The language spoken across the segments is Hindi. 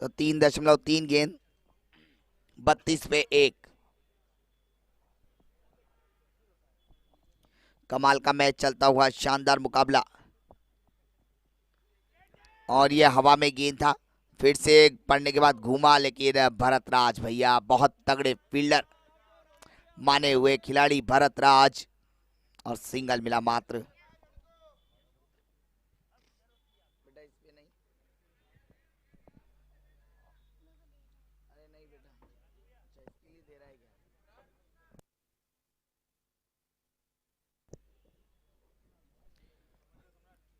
तो 3.3 गेंद, 32 पे 1। कमाल का मैच चलता हुआ, शानदार मुकाबला। और ये हवा में गेंद था, फिर से पड़ने के बाद घूमा, लेकिन भरतराज भैया बहुत तगड़े फील्डर माने हुए खिलाड़ी भरतराज, और सिंगल मिला मात्र। बेटा इस पे नहीं, अरे नहीं बेटा, अच्छा इसके लिए दे रहा है क्या?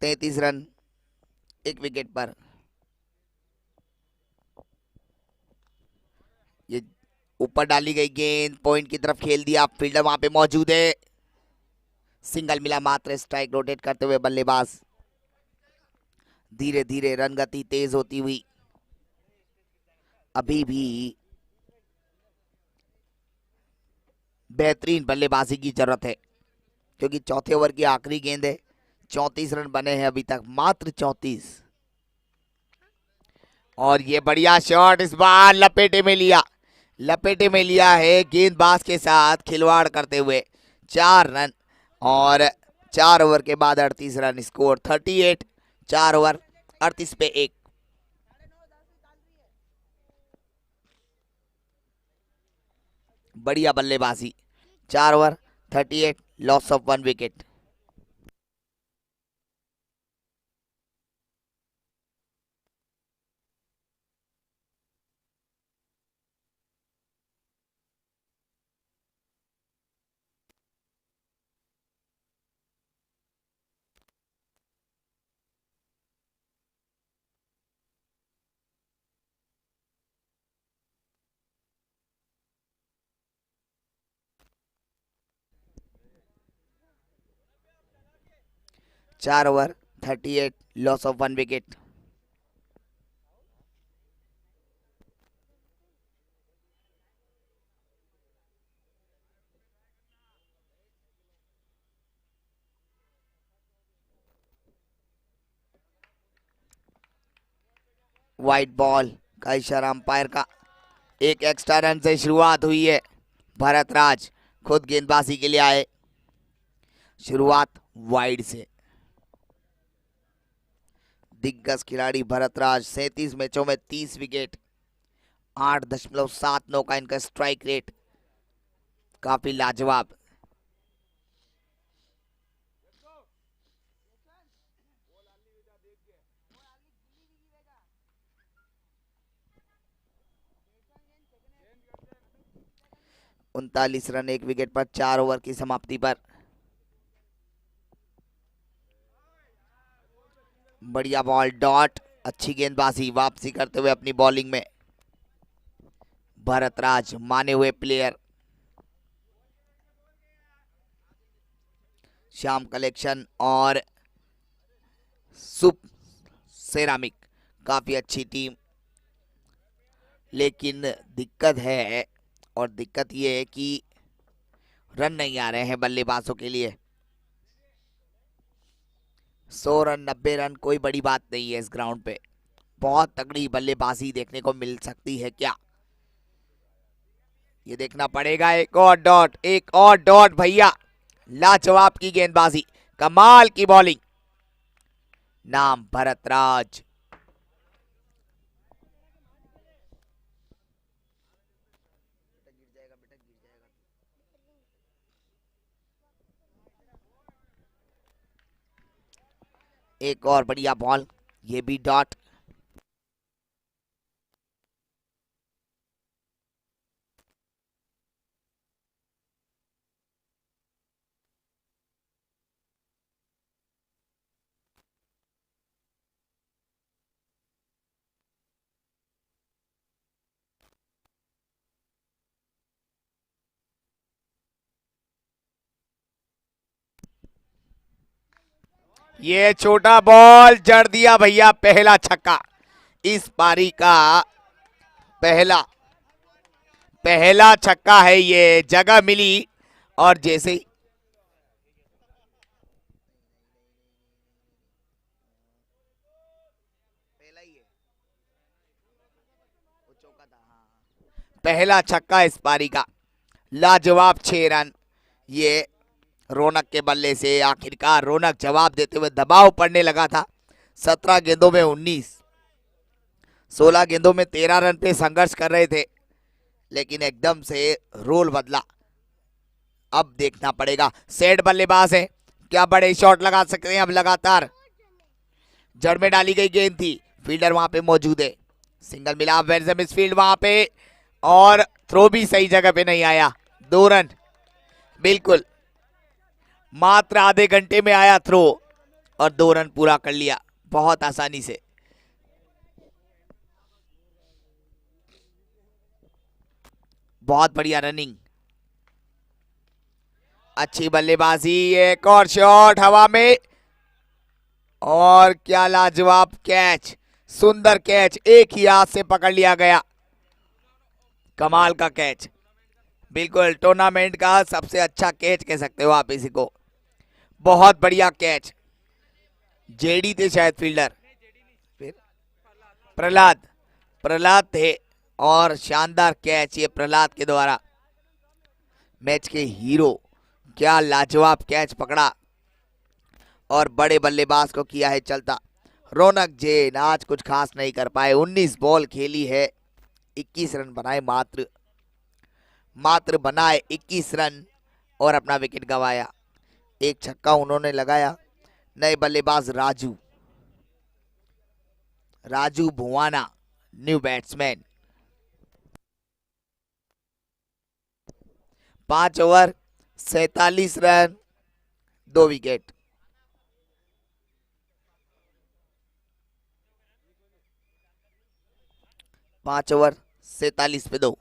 33 रन, 1 विकेट पर। ये ऊपर डाली गई गेंद, पॉइंट की तरफ खेल दिया, फील्डर वहां पे मौजूद है। सिंगल मिला मात्र, स्ट्राइक रोटेट करते हुए बल्लेबाज। धीरे धीरे रन गति तेज होती हुई, अभी भी बेहतरीन बल्लेबाजी की जरूरत है, क्योंकि चौथे ओवर की आखिरी गेंद है। 34 रन बने हैं अभी तक, मात्र 34। और ये बढ़िया शॉट, इस बार लपेटे में लिया, लपेटे में लिया है गेंदबाज के साथ खिलवाड़ करते हुए। 4 रन, और 4 ओवर के बाद 38 रन, स्कोर 38। 4 ओवर 38 पे 1। बढ़िया बल्लेबाजी। 4 ओवर 38, लॉस ऑफ 1 विकेट। चार over 38, loss of 1 wicket. White ball का इशारा अंपायर का। एक एक्स्ट्रा रन से शुरुआत हुई है, भरतराज खुद गेंदबाजी के लिए आए। शुरुआत वाइड से। दिग्गज खिलाड़ी भरतराज, 37 मैचों में 30 विकेट, 8.79 का इनका स्ट्राइक रेट, काफी लाजवाब। उनतालीस रन, 1 विकेट पर, 4 ओवर की समाप्ति पर। बढ़िया बॉल, डॉट, अच्छी गेंदबाजी, वापसी करते हुए अपनी बॉलिंग में भरतराज, माने हुए प्लेयर। श्याम कलेक्शन और सुप सेरामिक, काफी अच्छी टीम। लेकिन दिक्कत है, और दिक्कत ये है कि रन नहीं आ रहे हैं बल्लेबाजों के लिए। 100 रन, 90 रन कोई बड़ी बात नहीं है इस ग्राउंड पे। बहुत तगड़ी बल्लेबाजी देखने को मिल सकती है क्या, ये देखना पड़ेगा। एक और डॉट, एक और डॉट भैया, लाजवाब की गेंदबाजी, कमाल की बॉलिंग, नाम भरतराज। एक और बढ़िया बॉल, ये भी डॉट। ये छोटा बॉल जड़ दिया भैया, पहला छक्का इस पारी का। पहला पहला छक्का है ये, जगह मिली और जैसे ही पहला ही है। पहला छक्का इस पारी का, लाजवाब 6 रन। ये रौनक के बल्ले से आखिरकार रौनक जवाब देते हुए, दबाव पड़ने लगा था। 17 गेंदों में 19, 16 गेंदों में 13 रन पे संघर्ष कर रहे थे, लेकिन एकदम से रोल बदला। अब देखना पड़ेगा, सेठ बल्लेबाज है, क्या बड़े शॉट लगा सकते हैं अब लगातार। जड़ में डाली गई गेंद थी, फील्डर वहां पे मौजूद है, सिंगल मिला वेंजम इस फील्ड वहां पे, और थ्रो भी सही जगह पे नहीं आया। 2 रन, बिल्कुल मात्र आधे घंटे में आया थ्रो और 2 रन पूरा कर लिया बहुत आसानी से। बहुत बढ़िया रनिंग, अच्छी बल्लेबाजी, एक और शॉट हवा में, और क्या लाजवाब कैच, सुंदर कैच, एक ही हाथ से पकड़ लिया गया। कमाल का कैच, बिल्कुल टूर्नामेंट का सबसे अच्छा कैच कह सकते हो आप इसी को। बहुत बढ़िया कैच, जेडी थे शायद फील्डर, फिर प्रहलाद, प्रहलाद थे, और शानदार कैच ये प्रहलाद के द्वारा। मैच के हीरो, क्या लाजवाब कैच पकड़ा और बड़े बल्लेबाज को किया है चलता। रौनक जैन आज कुछ खास नहीं कर पाए, 19 बॉल खेली है, 21 रन बनाए, मात्र बनाए 21 रन और अपना विकेट गंवाया। एक छक्का उन्होंने लगाया। नए बल्लेबाज Raju, Raju Bhuvana, new batsman. 5 over 47 run, 2 wicket. पांच ओवर 47 पे 2।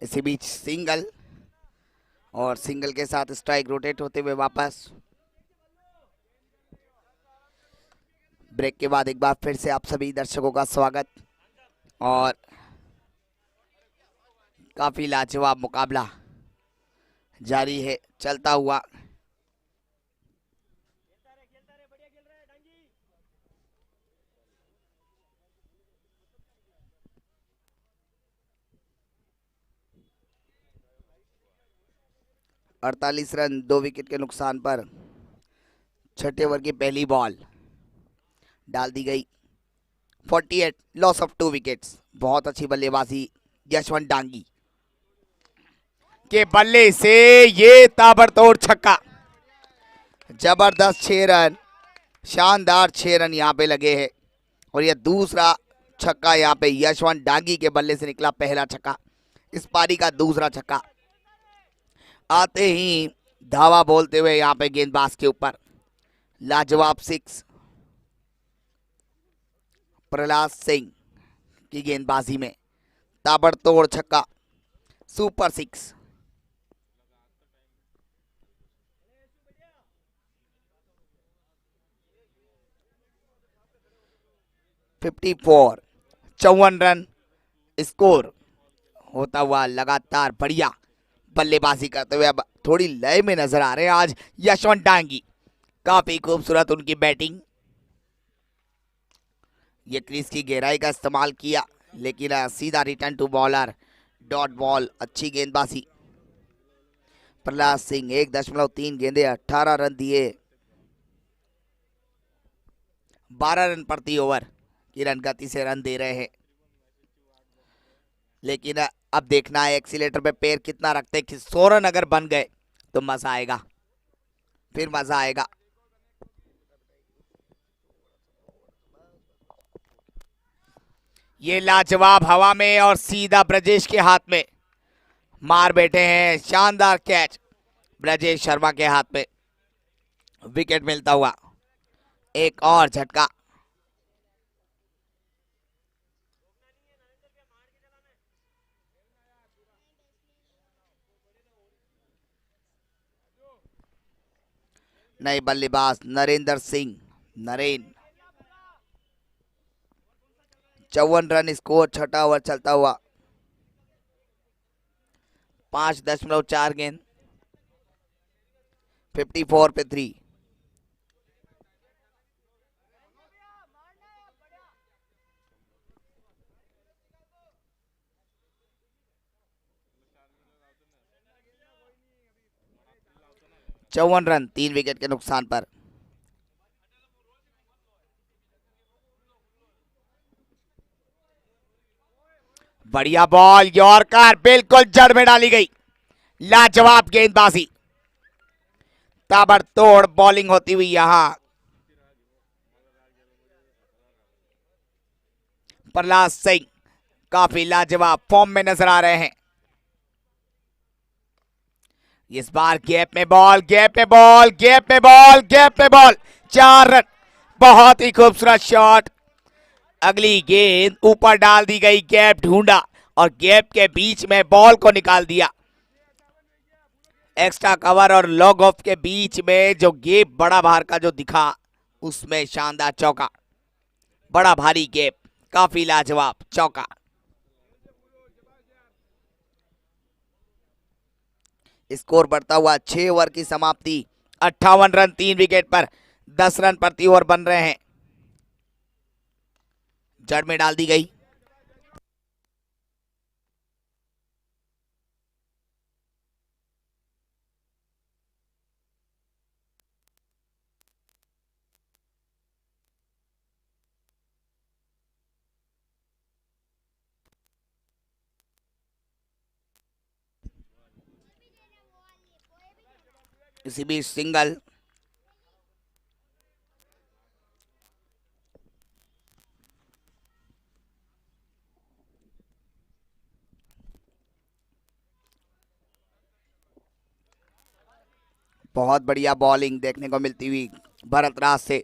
इसी बीच सिंगल, और सिंगल के साथ स्ट्राइक रोटेट होते हुए वापस। ब्रेक के बाद एक बार फिर से आप सभी दर्शकों का स्वागत, और काफी लाजवाब मुकाबला जारी है चलता हुआ। अड़तालीस रन 2 विकेट के नुकसान पर छठे ओवर की पहली बॉल डाल दी गई। 48 लॉस ऑफ 2 विकेट्स। बहुत अच्छी बल्लेबाजी यशवंत डांगी के बल्ले से, ये ताबड़तोड़ छक्का। जबरदस्त 6 रन, शानदार 6 रन यहाँ पे लगे हैं, और ये दूसरा छक्का यहाँ पे यशवंत डांगी के बल्ले से निकला। पहला छक्का, इस पारी का दूसरा छक्का। आते ही धावा बोलते हुए यहाँ पे गेंदबाज के ऊपर लाजवाब 6। प्रहलाद सिंह की गेंदबाजी में ताबड़तोड़ छक्का, सुपर 6। फिफ्टी 54 रन स्कोर होता हुआ लगातार बढ़िया बल्लेबाजी करते हुए अब थोड़ी लय में नजर आ रहे हैं आज यशवंत डांगी। काफी खूबसूरत उनकी बैटिंग। ये क्रीज की गहराई का इस्तेमाल किया, लेकिन सीधा return to bowler, dot ball. अच्छी गेंदबाजी। प्रहलाद सिंह 1.3 गेंदे 18 रन दिए। 12 रन प्रति ओवर की रन गति से रन दे रहे हैं, लेकिन अब देखना है एक्सीलेटर पे पैर कितना रखते हैं कि 100 रन अगर बन गए तो मजा आएगा, फिर मजा आएगा। ये लाजवाब हवा में और सीधा ब्रजेश के हाथ में मार बैठे हैं। शानदार कैच ब्रजेश शर्मा के हाथ में, विकेट मिलता हुआ। एक और झटका। नए बल्लेबाज नरेंद्र सिंह, नरेन। 54 रन स्कोर, छठा ओवर चलता हुआ। 5.4 गेंद, 54 पे 3। चौवन रन 3 विकेट के नुकसान पर। बढ़िया बॉल, यॉर्कर बिल्कुल जड़ में डाली गई। लाजवाब गेंदबाजी, ताबड़तोड़ बॉलिंग होती हुई यहां। प्रहलाद सिंह काफी लाजवाब फॉर्म में नजर आ रहे हैं। इस बार गैप में बॉल, गैप में बॉल, गैप में बॉल, गैप में बॉल। 4 रन। बहुत ही खूबसूरत शॉट। अगली गेंद ऊपर डाल दी गई, गैप ढूंढा और गैप के बीच में बॉल को निकाल दिया। एक्स्ट्रा कवर और लॉग ऑफ के बीच में जो गैप बड़ा भार का जो दिखा, उसमें शानदार चौका। बड़ा भारी गैप, काफी लाजवाब चौका। स्कोर बढ़ता हुआ 6 ओवर की समाप्ति। 58 रन 3 विकेट पर 10 रन प्रति ओवर बन रहे हैं। जड़ में डाल दी गई। इसी बीच सिंगल। बहुत बढ़िया बॉलिंग देखने को मिलती हुई भरत राज से।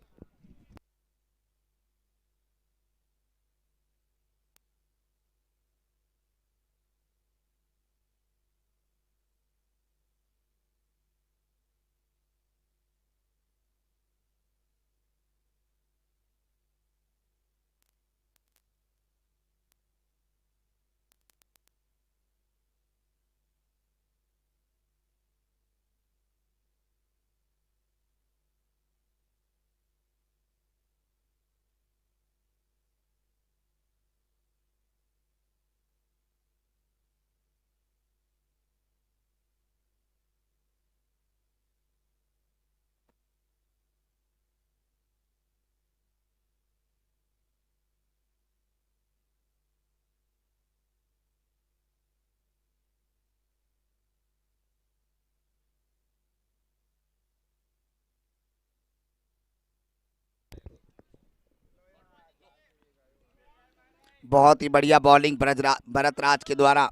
बहुत ही बढ़िया बॉलिंग भरत राज के द्वारा।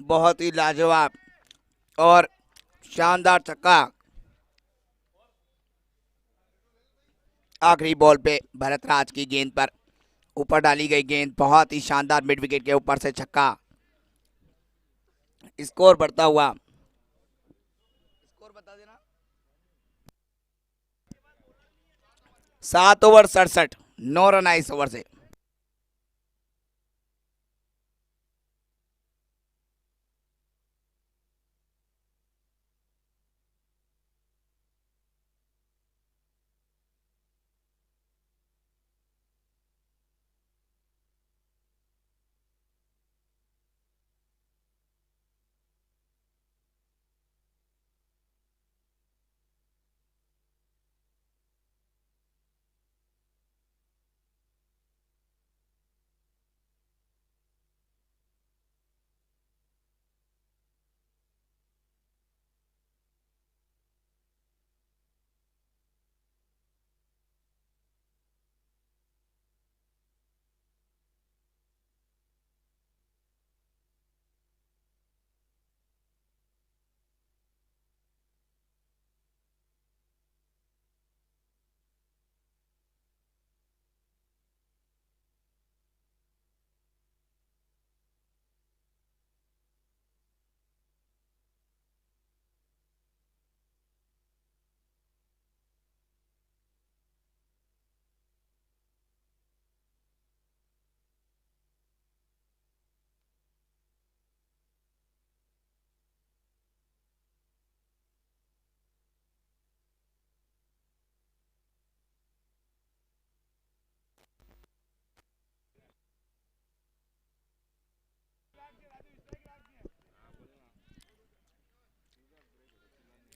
बहुत ही लाजवाब और शानदार छक्का। आखिरी बॉल पे भरतराज की गेंद पर ऊपर डाली गई गेंद, बहुत ही शानदार मिड विकेट के ऊपर से छक्का। स्कोर बढ़ता हुआ, स्कोर बता देना। 7 ओवर 67, 9 रन आए इस ओवर से।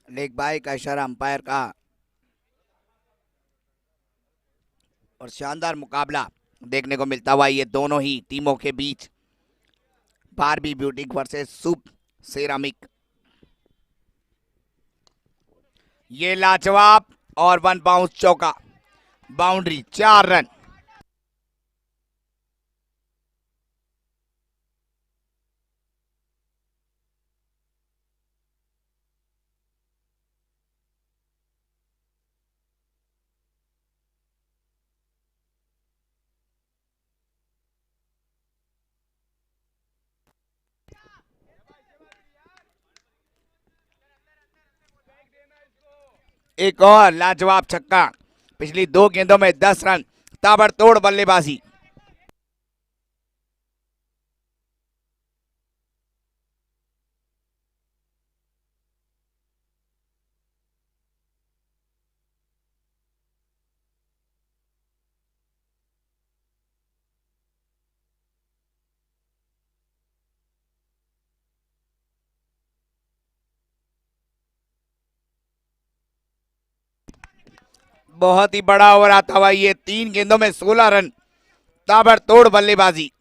लेग बाय का इशारा अंपायर का। और शानदार मुकाबला देखने को मिलता हुआ ये दोनों ही टीमों के बीच, बारबी ब्यूटी वर्सेस सुप सेरामिक। ये लाजवाब और 1 बाउंस चौका, बाउंड्री, 4 रन। एक और लाजवाब छक्का, पिछली 2 गेंदों में 10 रन, ताबड़तोड़ बल्लेबाजी। बहुत ही बड़ा ओवर आता हुआ ये 3 गेंदों में 16 रन, ताबड़तोड़ बल्लेबाजी।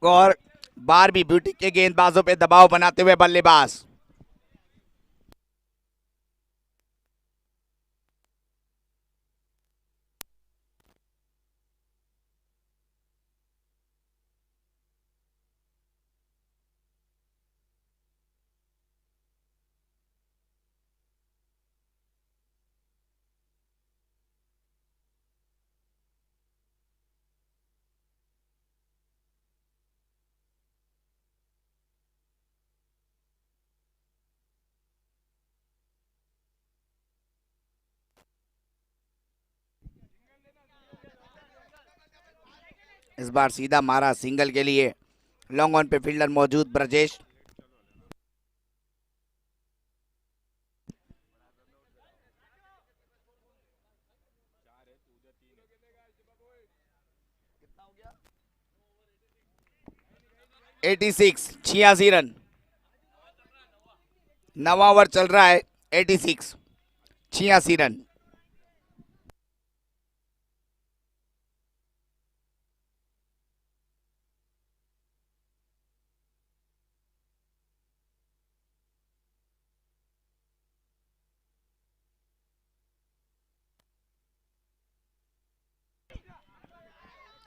और बारबी ब्यूटी के गेंदबाजों पे दबाव बनाते हुए बल्लेबाज। इस बार सीधा मारा सिंगल के लिए, लॉन्ग ऑन पे फील्डर मौजूद ब्रजेश। 86, 86 रन। 9वां ओवर चल रहा है। 86, 86 रन।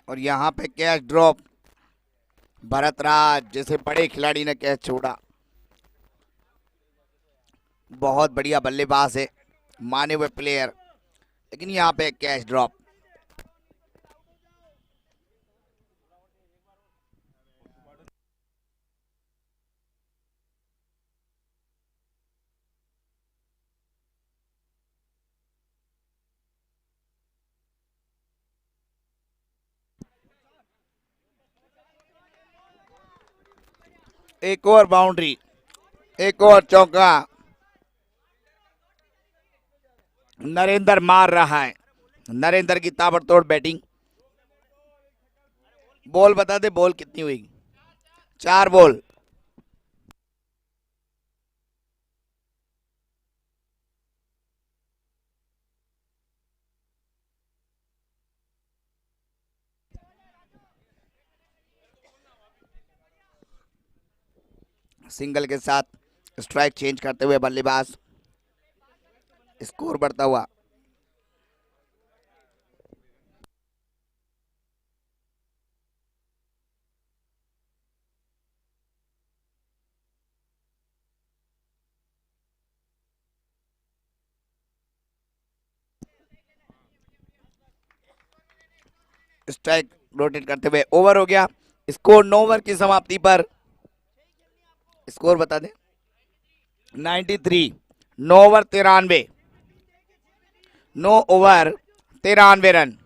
और यहाँ पे कैच ड्रॉप। भरतराज जैसे बड़े खिलाड़ी ने कैच छोड़ा। बहुत बढ़िया बल्लेबाज है, माने हुए प्लेयर, लेकिन यहाँ पे कैच ड्रॉप। एक और बाउंड्री, एक और चौका। नरेंद्र मार रहा है। नरेंद्र की ताबड़तोड़ बैटिंग। बॉल बता दे, बॉल कितनी हुई? 4 बॉल। सिंगल के साथ स्ट्राइक चेंज करते हुए बल्लेबाज। स्कोर बढ़ता हुआ। स्ट्राइक रोटेट करते हुए ओवर हो गया। स्कोर 9 ओवर की समाप्ति पर। स्कोर बता दे। 93। 9 ओवर 93। 9 over 93 run.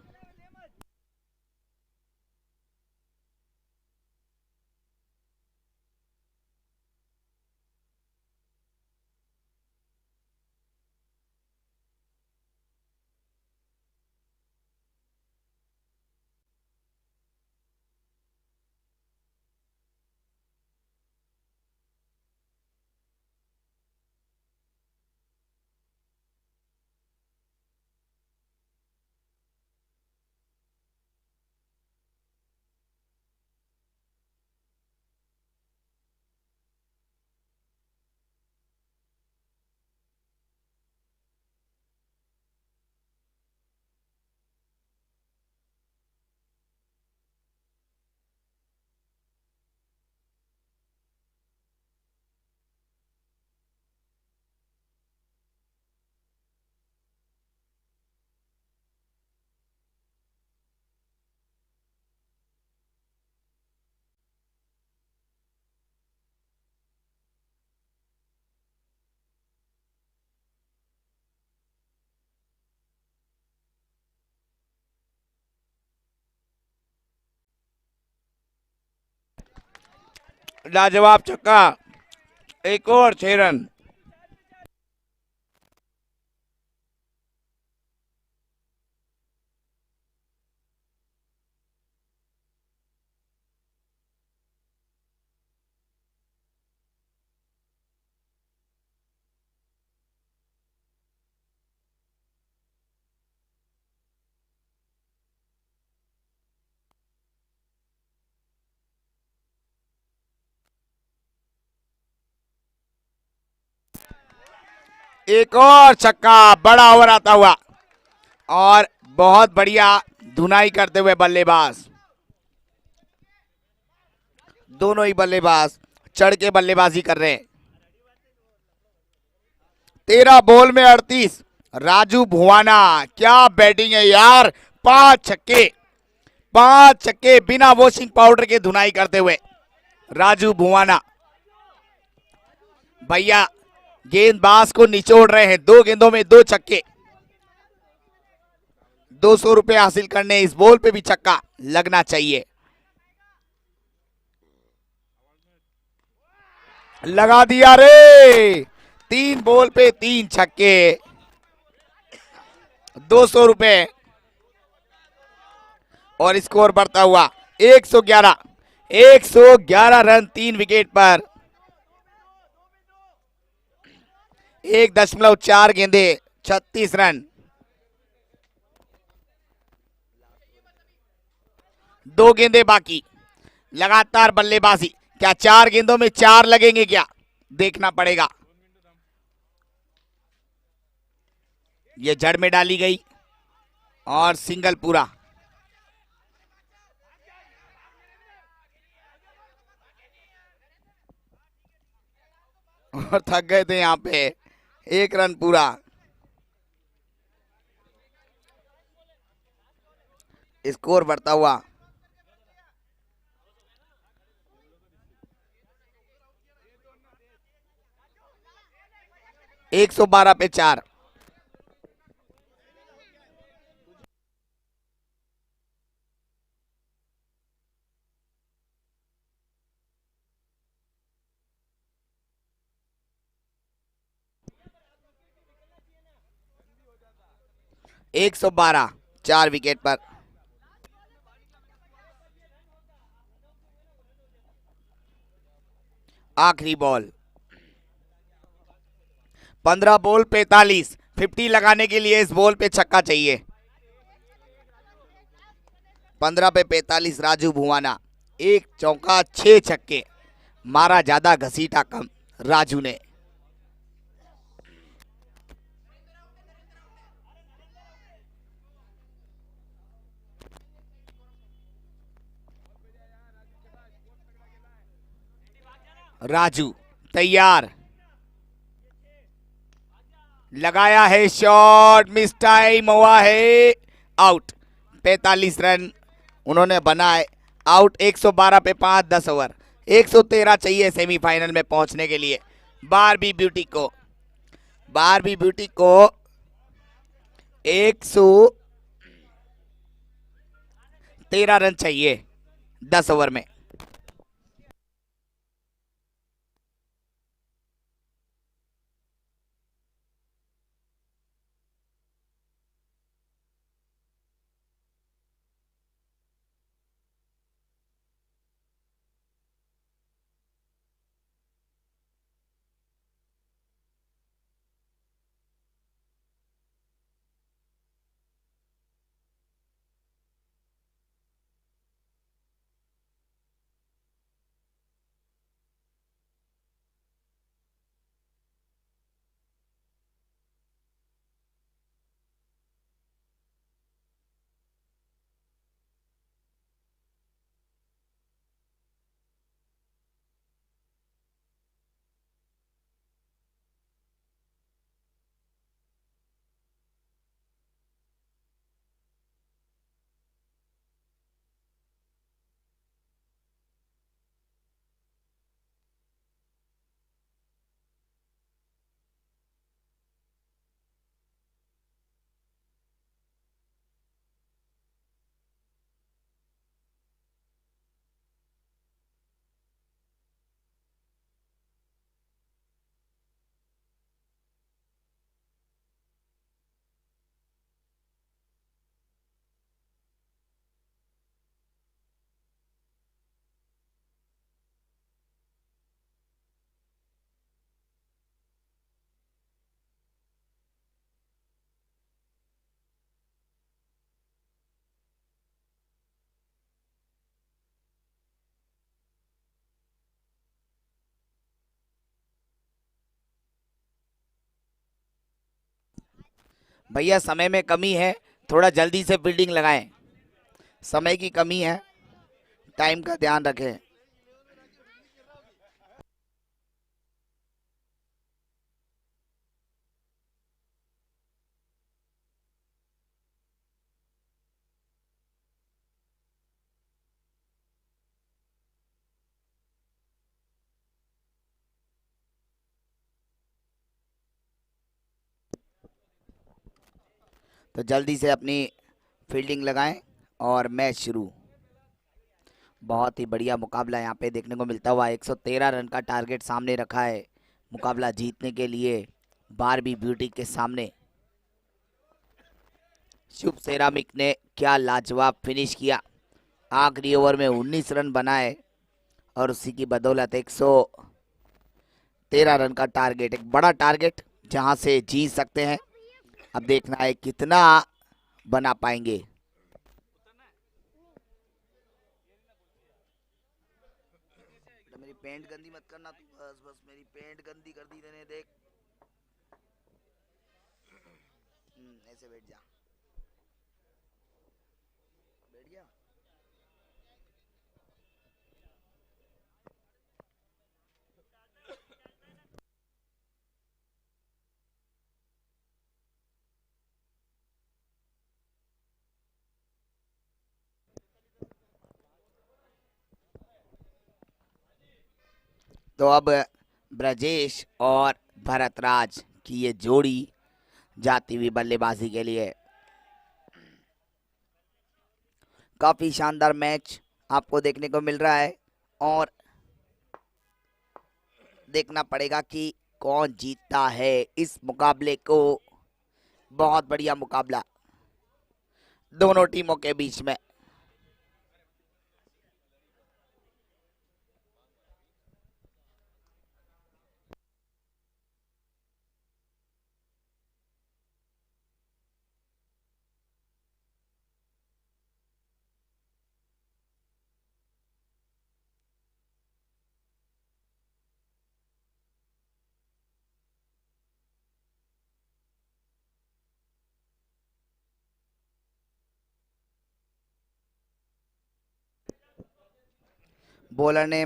लाजवाब छक्का। एक और 6 रन। एक और छक्का, बड़ा ओवर आता हुआ और बहुत बढ़िया धुनाई करते हुए बल्लेबाज। दोनों ही बल्लेबाज चढ़ के बल्लेबाजी कर रहे हैं। 13 बॉल में 38। राजू भुवाना, क्या बैटिंग है यार। 5 छक्के, 5 छक्के बिना वॉशिंग पाउडर के धुनाई करते हुए राजू भुवाना। भैया गेंदबाज को निचोड़ रहे हैं। 2 गेंदों में 2 छक्के। 200 रुपए हासिल करने इस बॉल पे भी छक्का लगना चाहिए। लगा दिया रे। 3 बॉल पे 3 छक्के। 200 रुपए और स्कोर बढ़ता हुआ 111। 111 रन 3 विकेट पर, 1.4 गेंदे 36 रन। 2 गेंदे बाकी, लगातार बल्लेबाजी। क्या 4 गेंदों में 4 लगेंगे क्या, देखना पड़ेगा। ये जड़ में डाली गई और सिंगल पूरा। और थक गए थे यहां पे, 1 रन पूरा। स्कोर बढ़ता हुआ। एक 112 पे 4। एक 112 4 विकेट पर। आखिरी बॉल, 15 बॉल 45। 50 लगाने के लिए इस बॉल पे छक्का चाहिए। 15 पे 45 राजू भुवाना, 1 चौका 6 छक्के। मारा ज्यादा घसीटा कम राजू ने। राजू तैयार, लगाया है शॉट, मिस टाइम हुआ है, आउट। 45 रन उन्होंने बनाए, आउट। 112 पे 5, 10 ओवर। 113 चाहिए सेमीफाइनल में पहुंचने के लिए बारबी ब्यूटी को। बारबी ब्यूटी को 113 रन चाहिए 10 ओवर में। भैया समय में कमी है, थोड़ा जल्दी से फील्डिंग लगाएं। समय की कमी है, टाइम का ध्यान रखें। तो जल्दी से अपनी फील्डिंग लगाएं और मैच शुरू। बहुत ही बढ़िया मुकाबला यहाँ पे देखने को मिलता हुआ। 113 रन का टारगेट सामने रखा है मुकाबला जीतने के लिए बारबी ब्यूटी के सामने। शुभ सेरामिक ने क्या लाजवाब फिनिश किया, आखिरी ओवर में 19 रन बनाए और उसी की बदौलत 113 रन का टारगेट, एक बड़ा टारगेट जहां से जीत सकते हैं। अब देखना है कितना बना पाएंगे। मेरी पेंट गंदी मत करना तू, बस बस मेरी पेंट गंदी कर दी तूने, देख। ऐसे बैठ जा, बैठ गया। तो अब ब्रजेश और भरतराज की ये जोड़ी जाती हुई बल्लेबाजी के लिए। काफी शानदार मैच आपको देखने को मिल रहा है और देखना पड़ेगा कि कौन जीतता है इस मुकाबले को। बहुत बढ़िया मुकाबला दोनों टीमों के बीच में। बॉलर ने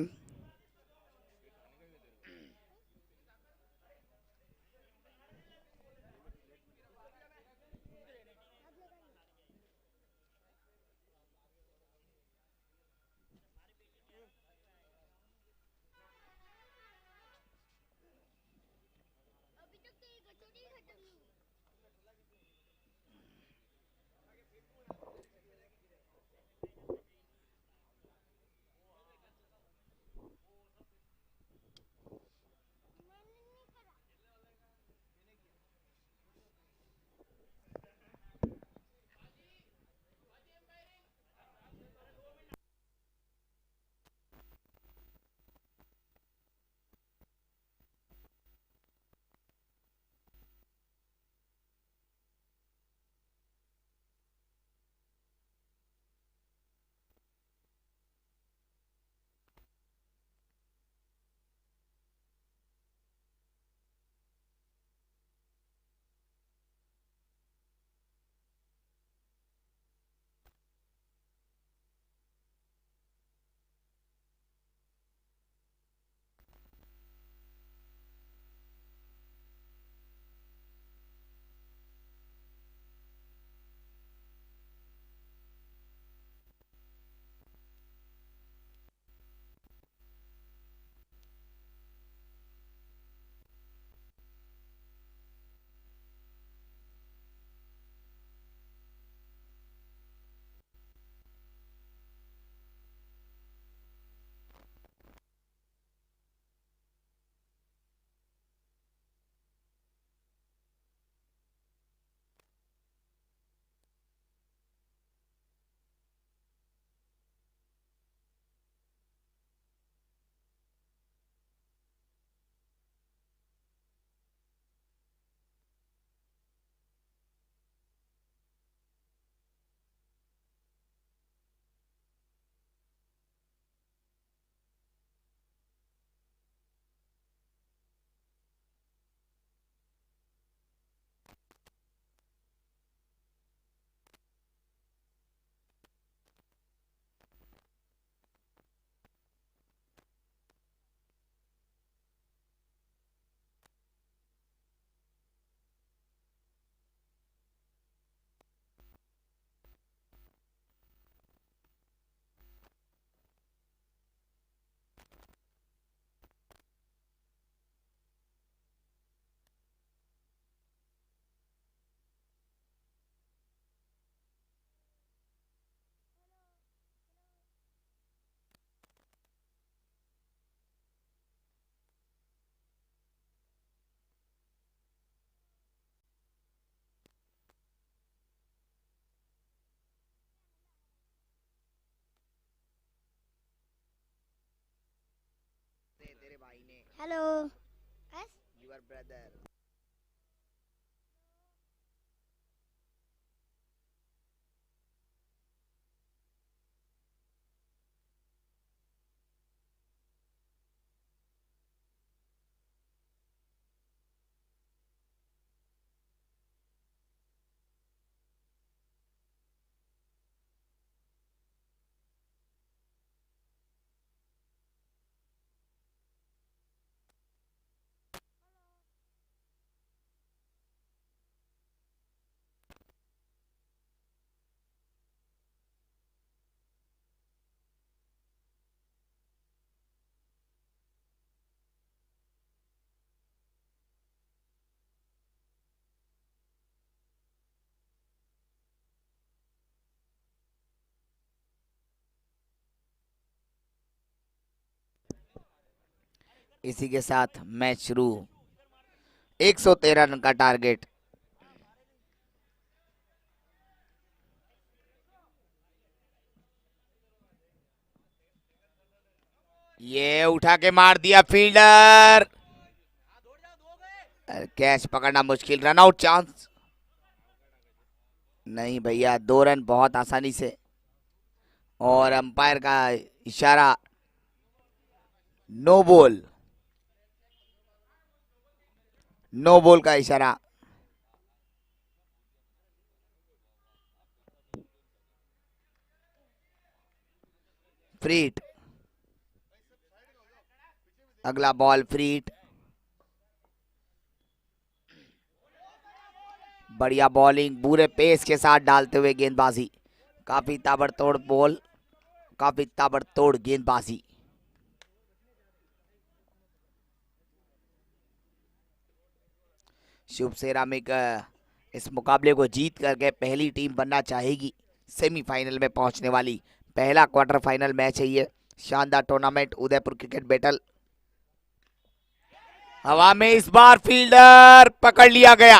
Hello. Yes? Your brother. इसी के साथ मैच शुरू। 113 रन का टारगेट। ये उठा के मार दिया फील्डर। कैच पकड़ना मुश्किल, रन आउट चांस। नहीं भैया, 2 रन बहुत आसानी से। और अंपायर का इशारा, नो बॉल। नो बॉल का इशारा। फ्रीट। अगला बॉल फ्रीट। बढ़िया बॉलिंग, पूरे पेस के साथ डालते हुए गेंदबाजी। काफी ताबड़तोड़ बॉल, काफी ताबड़तोड़ गेंदबाजी। शुभ सेरामिक इस मुकाबले को जीत करके पहली टीम बनना चाहेगी सेमीफाइनल में पहुंचने वाली। पहला क्वार्टर फाइनल मैच है ये। शानदार टूर्नामेंट उदयपुर क्रिकेट बैटल। हवा में इस बार फील्डर पकड़ लिया गया।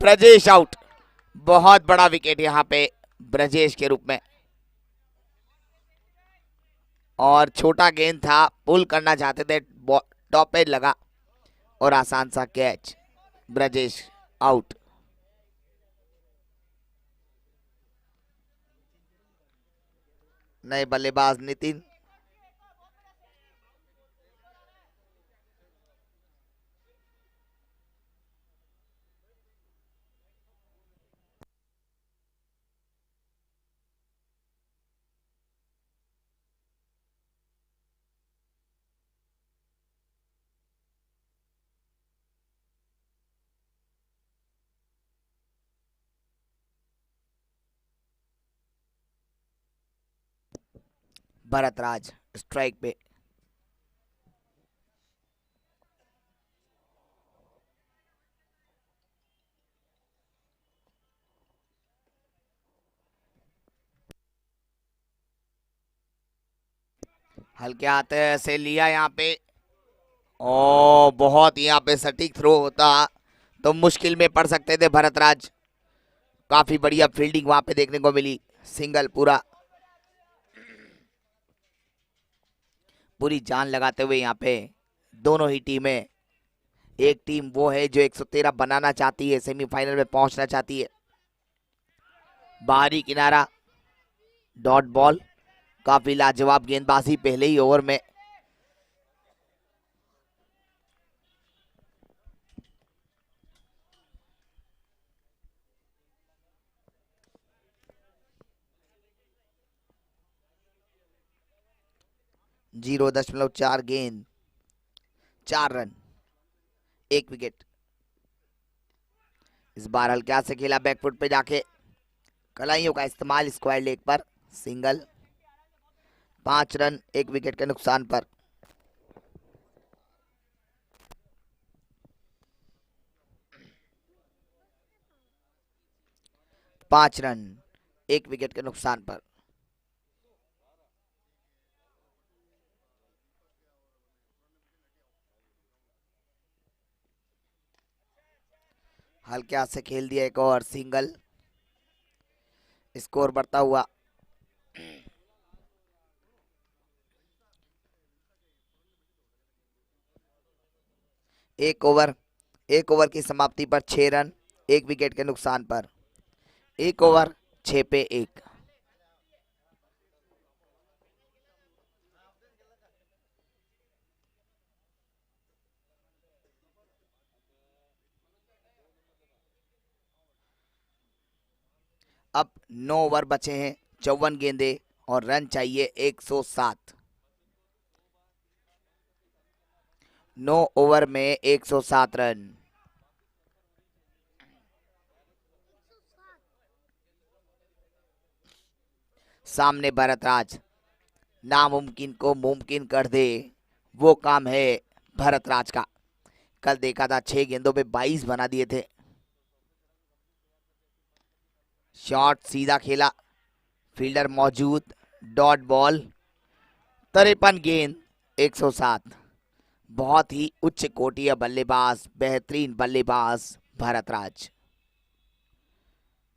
ब्रजेश आउट। बहुत बड़ा विकेट यहां पे ब्रजेश के रूप में। और छोटा गेंद था, पुल करना चाहते थे, टॉप एज लगा और आसान सा कैच। ब्रजेश आउट। नए बल्लेबाज नितिन। भरतराज स्ट्राइक पे। हल्के हाथ से लिया यहाँ पे। ओ बहुत, यहाँ पे सटीक थ्रो होता तो मुश्किल में पड़ सकते थे भरतराज। काफी बढ़िया फील्डिंग वहां पे देखने को मिली। सिंगल पूरा, पूरी जान लगाते हुए यहाँ पे दोनों ही टीमें। एक टीम वो है जो 113 बनाना चाहती है, सेमीफाइनल में पहुंचना चाहती है। बाहरी किनारा, डॉट बॉल। काफी लाजवाब गेंदबाजी पहले ही ओवर में। जीरो दशमलव चार गेंद, 4 रन, 1 विकेट। इस बार हल्के हाथ से खेला बैकफुट पे जाके, कलाइयों का इस्तेमाल स्क्वायर लेग पर। सिंगल, 5 रन 1 विकेट के नुकसान पर। 5 रन 1 विकेट के नुकसान पर। हल्के हाथ से खेल दिया एक और सिंगल। स्कोर बढ़ता हुआ। एक ओवर की समाप्ति पर 6 रन, 1 विकेट के नुकसान पर। 1 ओवर 6 पे 1। अब 9 ओवर बचे हैं, 54 गेंदे और रन चाहिए 107। 9 ओवर में 107 रन। सामने भरतराज, नामुमकिन को मुमकिन कर दे, वो काम है भरतराज का। कल देखा था 6 गेंदों पे 22 बना दिए थे। शॉट सीधा खेला, फील्डर मौजूद, डॉट बॉल, 53 गेंद 107। बहुत ही उच्च कोटीय बल्लेबाज, बेहतरीन बल्लेबाज भरतराज,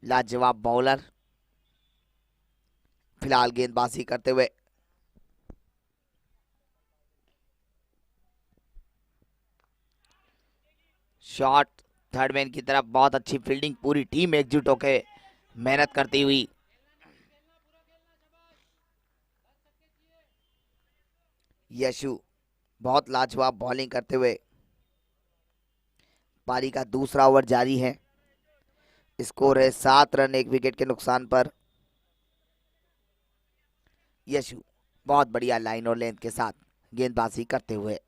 लाजवाब बॉलर। फिलहाल गेंदबाजी करते हुए शॉट थर्ड मैन की तरफ, बहुत अच्छी फील्डिंग, पूरी टीम एकजुट होकर मेहनत करती हुई। यशु बहुत लाजवाब बॉलिंग करते हुए। पारी का दूसरा ओवर जारी है, स्कोर है 7 रन 1 विकेट के नुकसान पर। यशु बहुत बढ़िया लाइन और लेंथ के साथ गेंदबाजी करते हुए।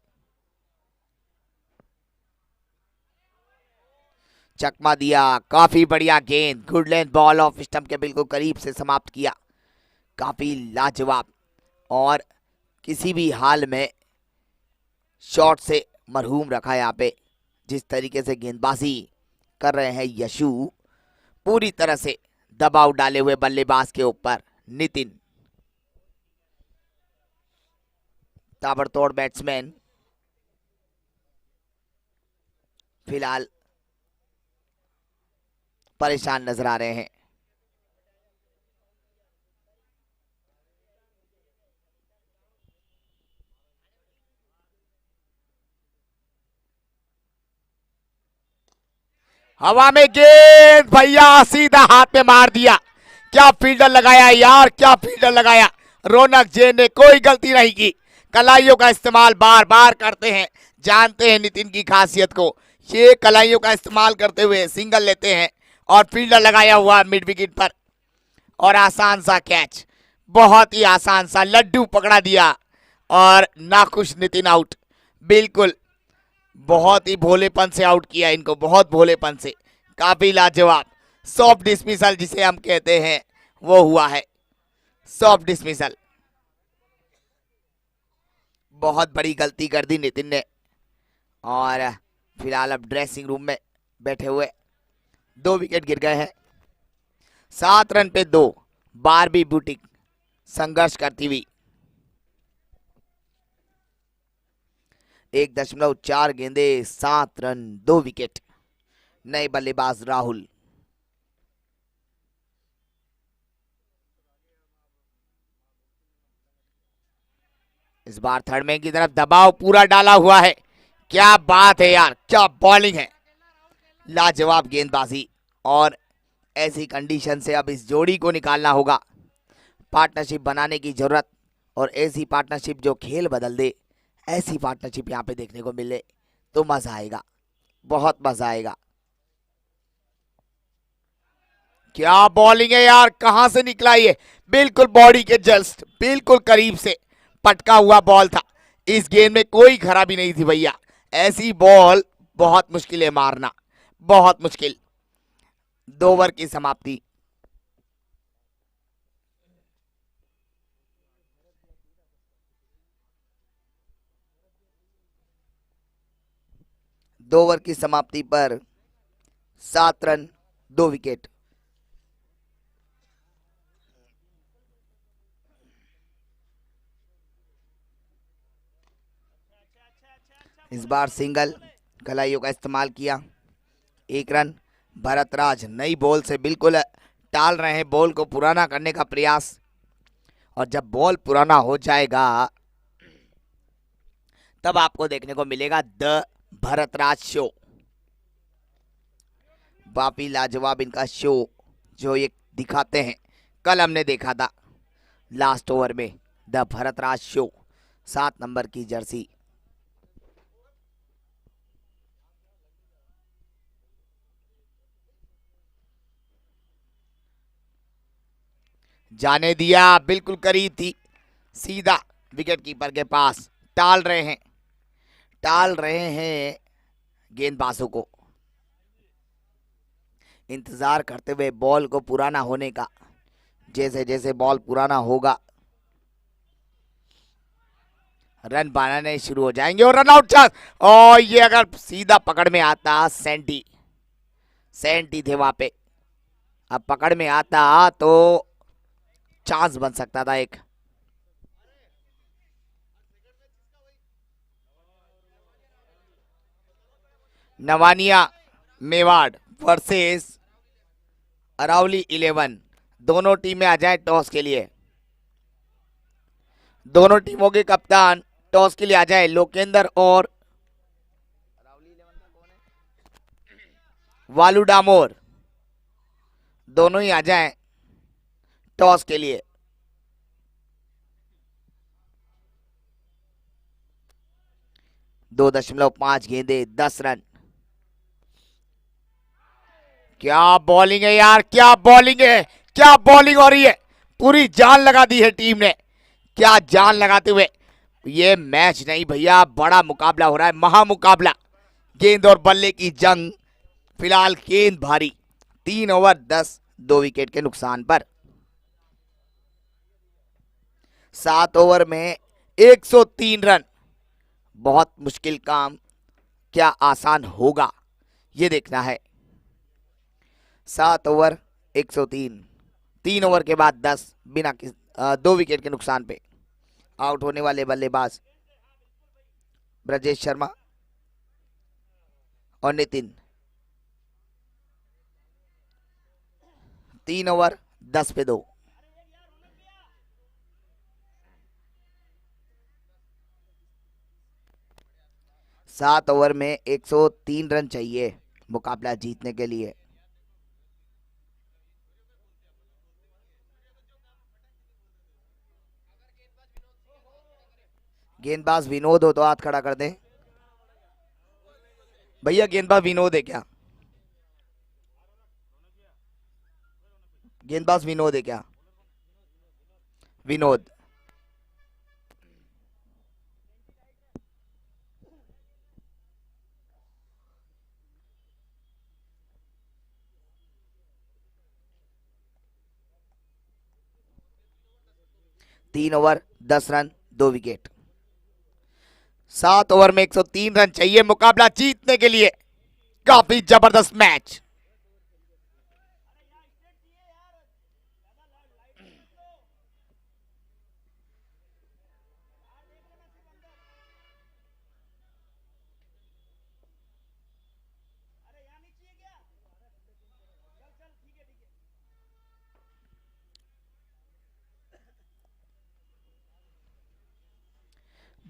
चकमा दिया, काफी बढ़िया गेंद, good length ball, off stump के बिल्कुल करीब से समाप्त किया। काफी लाजवाब, और किसी भी हाल में शॉट से मरहूम रखा यहाँ पे। जिस तरीके से गेंदबाजी कर रहे हैं यशु, पूरी तरह से दबाव डाले हुए बल्लेबाज के ऊपर नितिन। ताबड़तोड़ बैट्समैन फिलहाल परेशान नजर आ रहे हैं। हवा में गेंद, भैया सीधा हाथ में मार दिया। क्या फील्डर लगाया यार, क्या फील्डर लगाया। रौनक जैन ने कोई गलती नहीं की। कलाइयों का इस्तेमाल बार बार करते हैं, जानते हैं नितिन की खासियत को। ये कलाइयों का इस्तेमाल करते हुए सिंगल लेते हैं और फील्डर लगाया हुआ मिड विकेट पर, और आसान सा कैच, बहुत ही आसान सा लड्डू पकड़ा दिया और नाखुश नितिन आउट। बिल्कुल बहुत ही भोलेपन से आउट किया इनको, बहुत भोलेपन से। काफी लाजवाब सॉफ्ट डिसमिसल जिसे हम कहते हैं वो हुआ है, सॉफ्ट डिसमिसल। बहुत बड़ी गलती कर दी नितिन ने, और फिलहाल अब ड्रेसिंग रूम में बैठे हुए। 2 विकेट गिर गए हैं, 7 रन पे 2। बारबी बुटीक संघर्ष करती हुई। 1.4 गेंदे, 7 रन 2 विकेट। नए बल्लेबाज राहुल। इस बार थर्ड मैन की तरफ दबाव पूरा डाला हुआ है। क्या बात है यार, क्या बॉलिंग है, लाजवाब गेंदबाजी। और ऐसी कंडीशन से अब इस जोड़ी को निकालना होगा, पार्टनरशिप बनाने की जरूरत, और ऐसी पार्टनरशिप जो खेल बदल दे। ऐसी पार्टनरशिप यहाँ पे देखने को मिले तो मजा आएगा, बहुत मजा आएगा। क्या बॉलिंग है यार, कहां से निकला ये, बिल्कुल बॉडी के जस्ट बिल्कुल करीब से पटका हुआ बॉल था। इस गेंद में कोई खराबी नहीं थी भैया, ऐसी बॉल बहुत मुश्किल है मारना, बहुत मुश्किल। 2 ओवर की समाप्ति। दो ओवर की समाप्ति पर 7 रन 2 विकेट। इस बार सिंगल, कलाइयों का इस्तेमाल किया, 1 रन। भरतराज नई बॉल से बिल्कुल टाल रहे हैं बॉल को पुराना करने का प्रयास, और जब बॉल पुराना हो जाएगा तब आपको देखने को मिलेगा द भरतराज शो, वापी लाजवाब इनका शो जो ये दिखाते हैं। कल हमने देखा था लास्ट ओवर में द भरतराज शो, 7 नंबर की जर्सी। जाने दिया, बिल्कुल करीब थी, सीधा विकेट कीपर के पास। टाल रहे हैं गेंदबाजों को, इंतजार करते हुए बॉल को पुराना होने का। जैसे जैसे बॉल पुराना होगा रन बनाने शुरू हो जाएंगे। और रन आउट चांस, और ये अगर सीधा पकड़ में आता, सेंटी थे वहां पे, अब पकड़ में आता तो चांस बन सकता था एक। नवानिया मेवाड़ वर्सेस अरावली 11, दोनों टीमें आ जाए टॉस के लिए। दोनों टीमों के कप्तान टॉस के लिए आ जाए, लोकेंद्र और वालू डामोर, दोनों ही आ जाएं टॉस के लिए। दो 2.5 गेंदे 10 रन। क्या बॉलिंग है यार, क्या बॉलिंग है, क्या बॉलिंग हो रही है। पूरी जान लगा दी है टीम ने, क्या जान लगाते हुए। ये मैच नहीं भैया, बड़ा मुकाबला हो रहा है, महामुकाबला, गेंद और बल्ले की जंग। फिलहाल गेंद भारी, 3 ओवर 10, 2 विकेट के नुकसान पर। 7 ओवर में 103 रन, बहुत मुश्किल काम, क्या आसान होगा ये देखना है। 7 ओवर 103, 3 ओवर के बाद 10, बिना 2 विकेट के नुकसान पे। आउट होने वाले बल्लेबाज ब्रजेश शर्मा और नितिन। 3 ओवर 10 पे 2। सात ओवर में 103 रन चाहिए मुकाबला जीतने के लिए। गेंदबाज विनोद हो तो हाथ खड़ा कर दें भैया। गेंदबाज विनोद है क्या? गेंदबाज विनोद है क्या? विनोद। तीन ओवर 10 रन 2 विकेट। 7 ओवर में 103 रन चाहिए मुकाबला जीतने के लिए। काफी जबरदस्त मैच।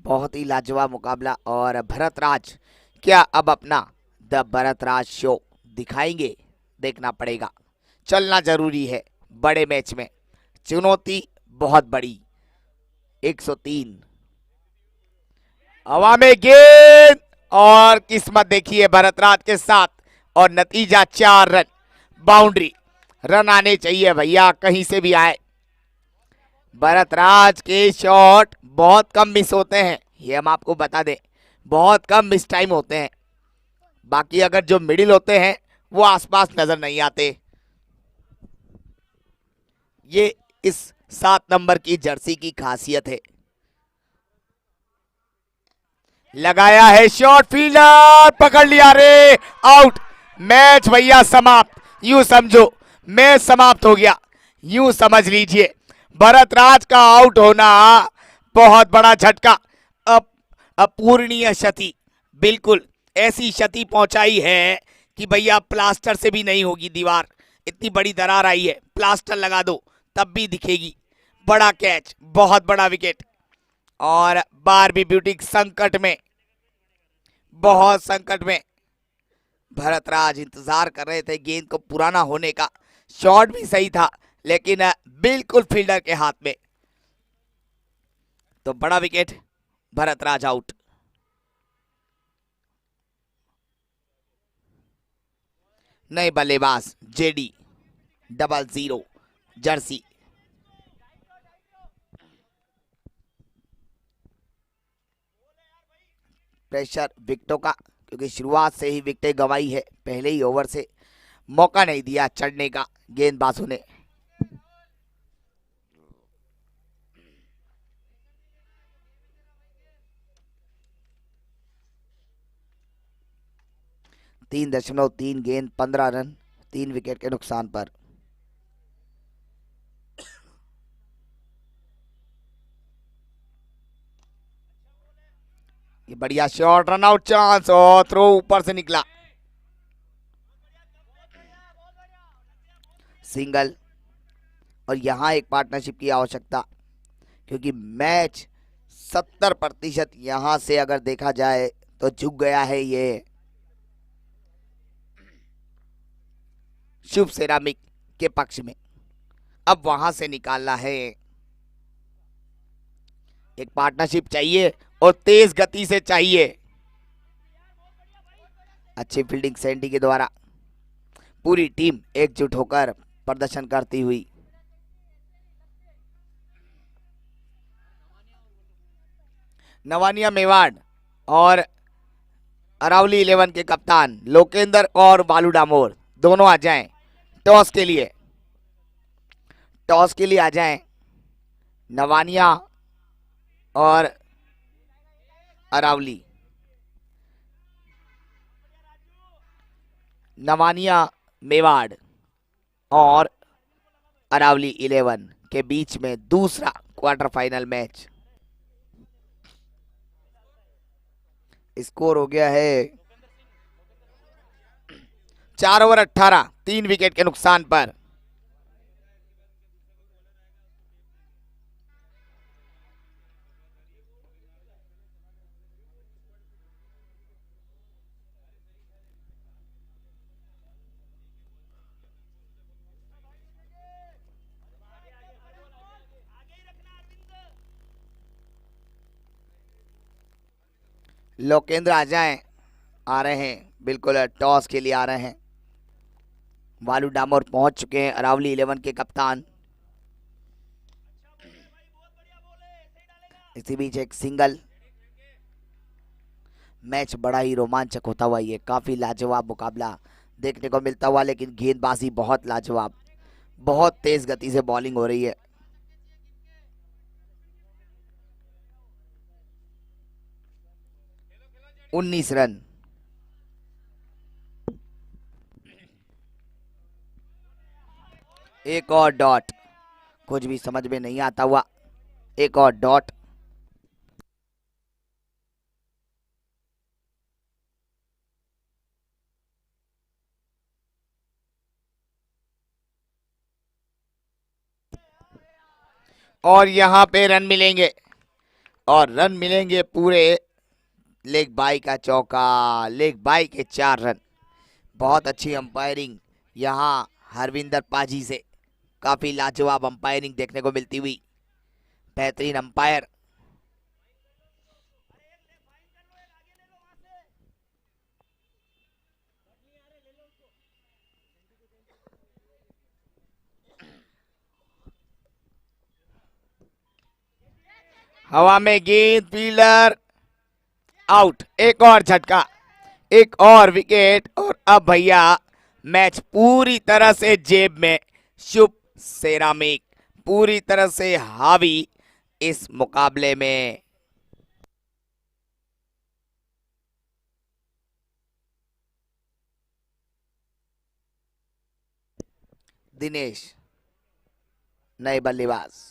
बहुत ही लाजवाब मुकाबला। और भरतराज क्या अब अपना द भरतराज शो दिखाएंगे? देखना पड़ेगा, चलना जरूरी है बड़े मैच में। चुनौती बहुत बड़ी। 103 हवा में गेंद, और किस्मत देखिए भरतराज के साथ, और नतीजा 4 रन, बाउंड्री। रन आने चाहिए भैया, कहीं से भी आए। भरतराज के शॉट बहुत कम मिस होते हैं, ये हम आपको बता दें, बहुत कम मिस टाइम होते हैं। बाकी अगर जो मिडिल होते हैं वो आसपास नजर नहीं आते। ये इस 7 नंबर की जर्सी की खासियत है। लगाया है शॉट, फील्डर पकड़ लिया, रे आउट। मैच भैया समाप्त, यूं समझो मैच समाप्त हो गया, यूं समझ लीजिए। भरतराज का आउट होना बहुत बड़ा झटका, अपूरणीय क्षति, बिल्कुल ऐसी क्षति पहुंचाई है कि भैया प्लास्टर से भी नहीं होगी दीवार। इतनी बड़ी दरार आई है, प्लास्टर लगा दो तब भी दिखेगी। बड़ा कैच, बहुत बड़ा विकेट, और बारबी ब्यूटी संकट में, बहुत संकट में भरतराज इंतजार कर रहे थे गेंद को पुराना होने का। शॉट भी सही था लेकिन बिल्कुल फील्डर के हाथ में। तो बड़ा विकेट, भरतराज आउट। नए बल्लेबाज जेडी 00 जर्सी। प्रेशर विकेटों का, क्योंकि शुरुआत से ही विकेटें गंवाई है, पहले ही ओवर से मौका नहीं दिया चढ़ने का गेंदबाजों ने। तीन 3.3 गेंद 15 रन, 3 विकेट के नुकसान पर। ये बढ़िया शॉट, रन आउट चांस और थ्रो ऊपर से निकला। सिंगल, और यहां एक पार्टनरशिप की आवश्यकता, क्योंकि मैच 70% यहां से अगर देखा जाए तो झुक गया है ये शुभ सेरामिक के पक्ष में। अब वहां से निकालना है, एक पार्टनरशिप चाहिए और तेज गति से चाहिए। अच्छी फील्डिंग सैंडी के द्वारा, पूरी टीम एकजुट होकर प्रदर्शन करती हुई। नवानिया मेवाड़ और अरावली 11 के कप्तान लोकेंद्र और बालू डामोर दोनों आ जाएं टॉस के लिए। टॉस के लिए आ जाएं नवानिया और अरावली। नवानिया मेवाड़ और अरावली 11 के बीच में दूसरा क्वार्टर फाइनल मैच। स्कोर हो गया है 4 ओवर 18, 3 विकेट के नुकसान पर। लोकेंद्र आ जाएं, आ रहे हैं, बिल्कुल टॉस के लिए आ रहे हैं। बालू डामोर पहुंच चुके हैं, अरावली 11 के कप्तान। इसी बीच एक सिंगल। मैच बड़ा ही रोमांचक होता हुआ, ये काफी लाजवाब मुकाबला देखने को मिलता हुआ, लेकिन गेंदबाजी बहुत लाजवाब, बहुत तेज गति से बॉलिंग हो रही है। उन्नीस रन। एक और डॉट, कुछ भी समझ में नहीं आता हुआ, एक और डॉट। और यहां पे रन मिलेंगे, और रन मिलेंगे पूरे लेग बाई का चौका, लेग बाई के 4 रन। बहुत अच्छी अंपायरिंग यहां हरविंदर पाजी से, काफी लाजवाब अंपायरिंग देखने को मिलती हुई, बेहतरीन अंपायर। हवा में गेंद, फील्डर आउट। एक और झटका, एक और विकेट, और अब भैया मैच पूरी तरह से जेब में। शुभ सेरामिक पूरी तरह से हावी इस मुकाबले में। दिनेश नए बल्लेबाज।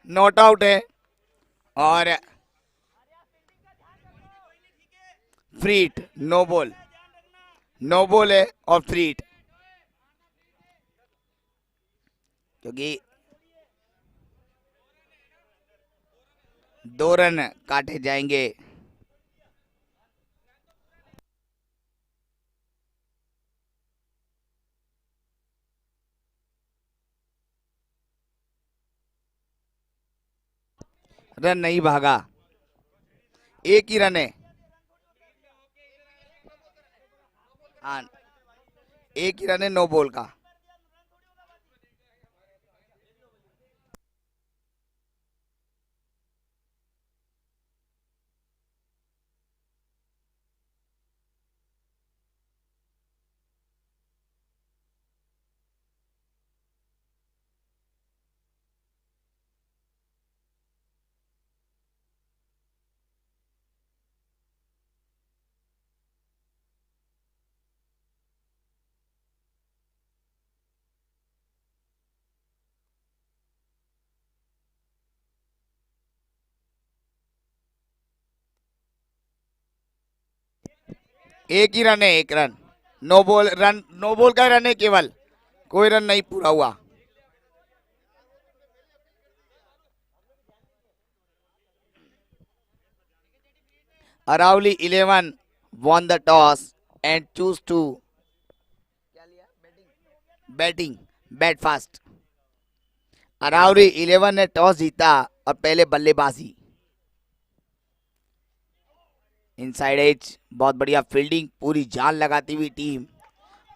नॉट आउट है और फ्रीट, नो बॉल है और फ्रीट, क्योंकि 2 रन काटे जाएंगे। रन नहीं भागा, एक ही रन है। हाँ, एक ही रन है नो बॉल का। एक ही रन है, एक run. No ball run, no ball का रन है केवल, कोई रन नहीं पूरा हुआ। Aravali 11 won the toss and choose to batting, bat fast. Aravali 11 ने टॉस जीता और पहले बल्लेबाजी। इनसाइड एज, बहुत बढ़िया फील्डिंग, पूरी जान लगाती हुई टीम,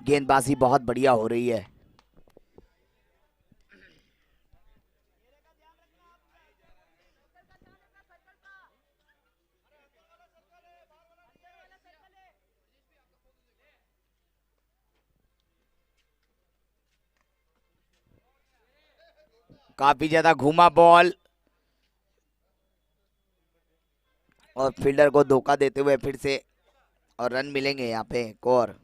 गेंदबाजी बहुत बढ़िया हो रही है। काफी ज्यादा घूमा बॉल और फील्डर को धोखा देते हुए फिर से, और रन मिलेंगे यहाँ पे एक और।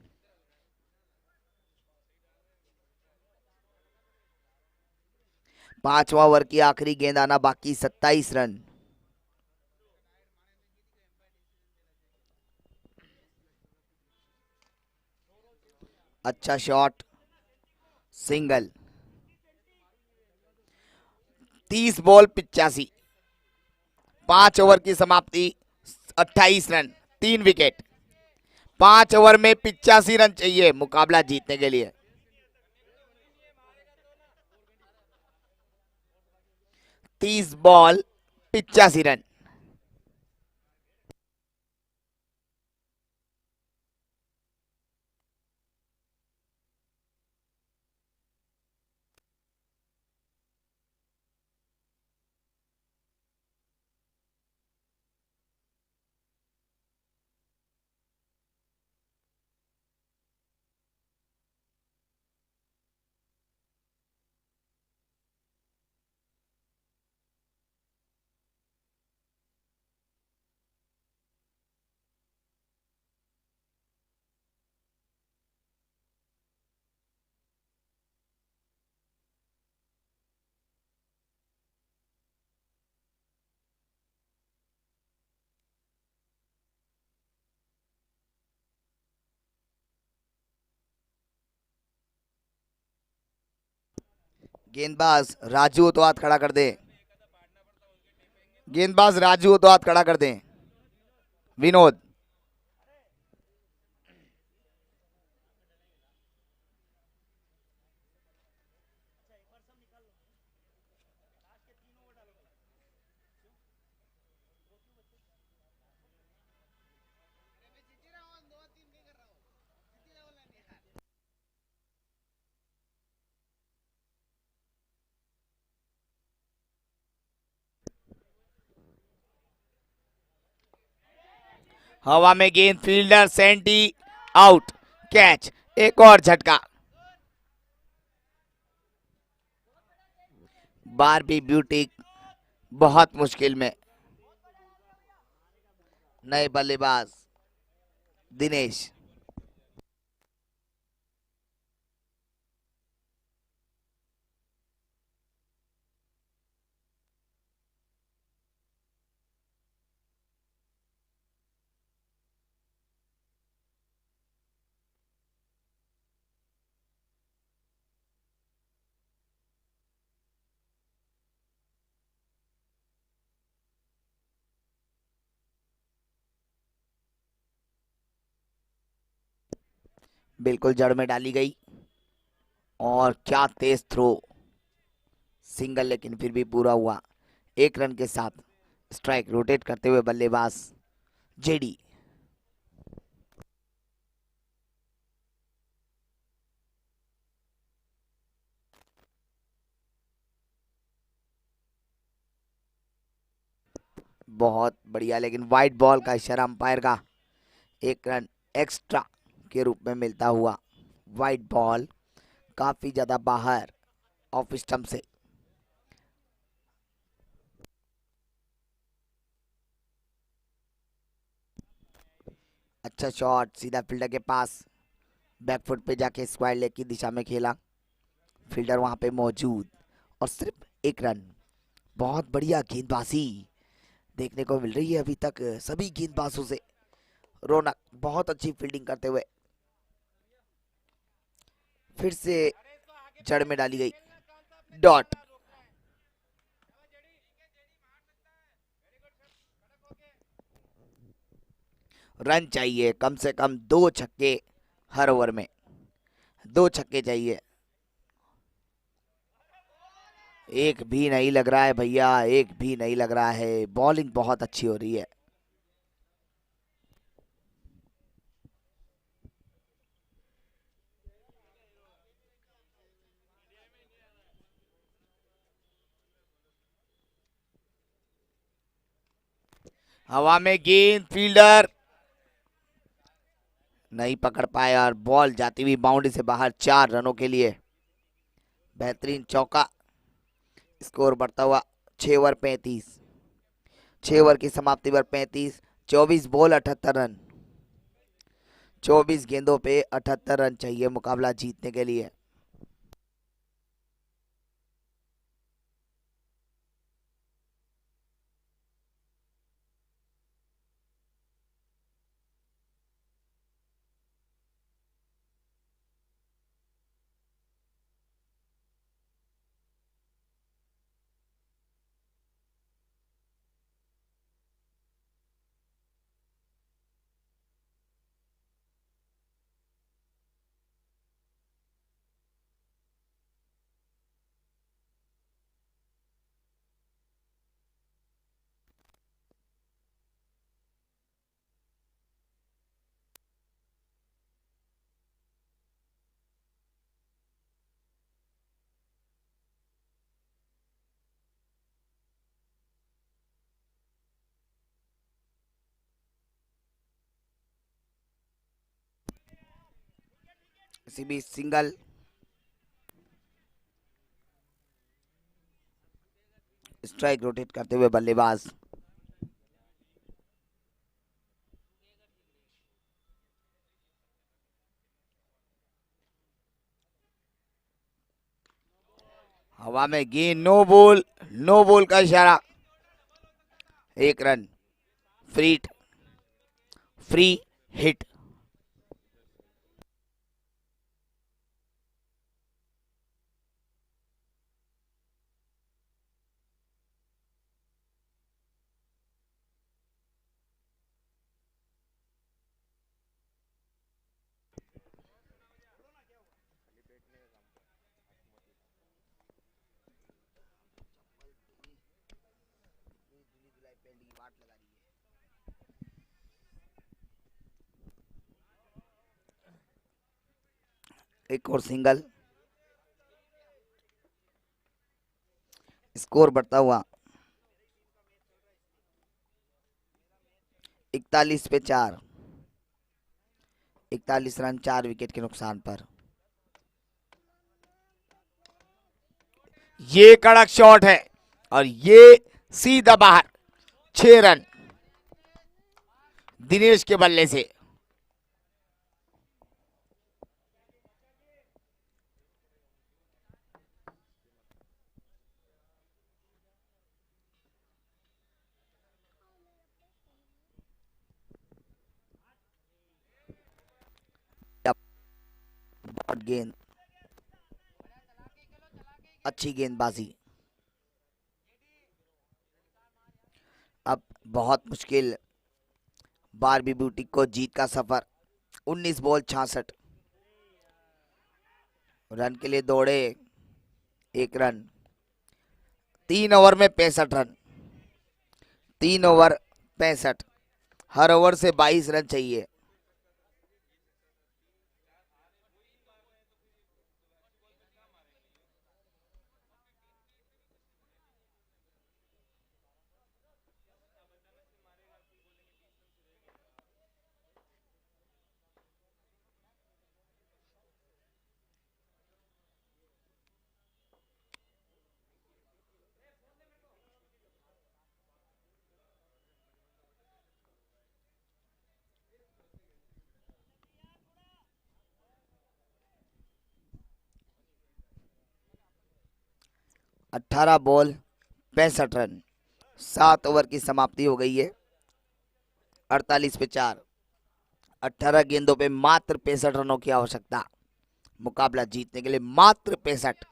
पांचवा ओवर की आखिरी गेंद आना बाकी, 27 रन। अच्छा शॉट, सिंगल। 30 बॉल 85, 5 ओवर की समाप्ति, 28 रन, 3 विकेट। 5 ओवर में 85 रन चाहिए मुकाबला जीतने के लिए। 30 बॉल 85 रन। गेंदबाज राजू हो तो हाथ खड़ा कर दे, गेंदबाज राजू हो तो हाथ खड़ा कर दें। विनोद, हवा में गेंद, फील्डर सेंटी, आउट, कैच, एक और झटका। बारबी ब्यूटी बहुत मुश्किल में। नए बल्लेबाज दिनेश, बिल्कुल जड़ में डाली गई। और क्या तेज थ्रो, सिंगल लेकिन फिर भी पूरा हुआ। 1 रन के साथ स्ट्राइक रोटेट करते हुए बल्लेबाज जेडी। बहुत बढ़िया, लेकिन वाइट बॉल का इशारा अंपायर का। 1 रन एक्स्ट्रा के रूप में मिलता हुआ। वाइट बॉल काफी ज्यादा बाहर ऑफ स्टंप से। अच्छा शॉट सीधा फील्डर के पास, बैकफुट पे जाके स्क्वायर लेग की दिशा में खेला। फील्डर वहां पे मौजूद और सिर्फ 1 रन। बहुत बढ़िया गेंदबाजी देखने को मिल रही है अभी तक सभी गेंदबाजों से। रौनक बहुत अच्छी फील्डिंग करते हुए फिर से जड़ में डाली गई। डॉट। रन चाहिए कम से कम 2 छक्के हर ओवर में। 2 छक्के चाहिए। एक भी नहीं लग रहा है भैया, एक भी नहीं लग रहा है। बॉलिंग बहुत अच्छी हो रही है। हवा में गेंद, फील्डर नहीं पकड़ पाए और बॉल जाती हुई बाउंड्री से बाहर। 4 रनों के लिए बेहतरीन चौका। स्कोर बढ़ता हुआ 6 ओवर 35। 6 ओवर की समाप्ति पर 35। 24 बॉल 78 रन। 24 गेंदों पे 78 रन चाहिए मुकाबला जीतने के लिए। इसी बीच सिंगल। स्ट्राइक रोटेट करते हुए बल्लेबाज हवा में गेंद, नो बॉल। नो बॉल का इशारा। 1 रन फ्री। Free hit. एक और सिंगल। स्कोर बढ़ता हुआ 41 पे 4। 41 रन 4 विकेट के नुकसान पर। ये कड़क शॉट है और ये सीधा बाहर। 6 रन दिनेश के बल्ले से। गेंद, अच्छी गेंदबाजी। अब बहुत मुश्किल बारबी ब्यूटी को जीत का सफर। 19 बॉल 66। रन के लिए दौड़े, 1 रन। 3 ओवर में 65 रन, 3 ओवर 65, हर ओवर से 22 रन चाहिए। अट्ठारह बॉल 65 रन, 7 ओवर की समाप्ति हो गई है। 48 पे 4, 18 गेंदों पे मात्र 65 रनों की आवश्यकता, मुकाबला जीतने के लिए मात्र 65।